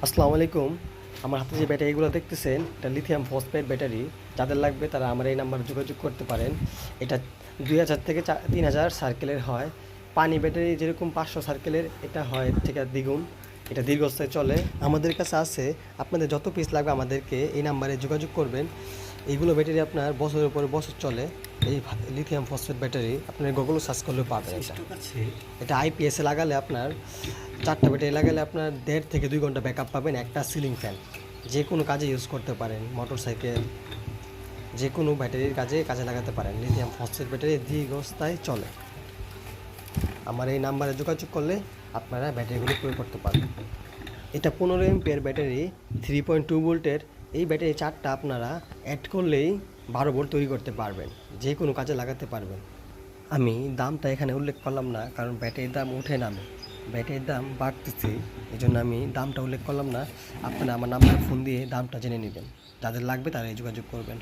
আসসালামু আলাইকুম। আমার হাতে যে ব্যাটারিগুলো দেখতেছেন এটা লিথিয়াম ফসফেট ব্যাটারি। যাদের লাগবে তারা আমার এই নাম্বারে যোগাযোগ করতে পারেন। এটা 2000 থেকে 3000 সার্কেলের হয়। পানি ব্যাটারি যেরকম 500 সার্কেলের, এটা হয় এর থেকে দ্বিগুণ। এটা দীর্ঘস্থায়ী চলে। আমাদের কাছে আছে, আপনাদের যত পিস লাগবে আমাদেরকে এই নাম্বারে যোগাযোগ করবেন। এইগুলো ব্যাটারি আপনার বছরের পরে বছর চলে। এই লিথিয়াম ফসফেট ব্যাটারি আপনার গুগলে সার্চ করলেও পাবেন। এটা আইপিএসে লাগালে আপনার 4টা ব্যাটারি লাগালে আপনার 1.5 থেকে 2 ঘন্টা ব্যাকআপ পাবেন। একটা সিলিং ফ্যান যে কোনো কাজে ইউজ করতে পারেন, মোটর সাইকেল যে কোনো ব্যাটারির কাজে লাগাতে পারেন। লিথিয়াম ফসফেট ব্যাটারি দীর্ঘস্থায়ী চলে। আমার এই নাম্বারে যোগাযোগ করলে আপনারা ব্যাটারিগুলো প্রয়োগ করতে পারবেন। এটা 15 এমপিয়ার ব্যাটারি, 3.2 ভোল্টের। এই ব্যাটারি 4টা আপনারা অ্যাড করলেই 12 ভোল্ট তৈরি করতে পারবেন, যে কোনো কাজে লাগাতে পারবেন। আমি দামটা এখানে উল্লেখ করলাম না, কারণ ব্যাটারির দাম ওঠে নামে, ব্যাটারির দাম বাড়তেছে, এই জন্য আমি দামটা উল্লেখ করলাম না। আপনারা আমার নাম্বারে ফোন দিয়ে দামটা জেনে নেবেন। যাদের লাগবে তারাই যোগাযোগ করবেন।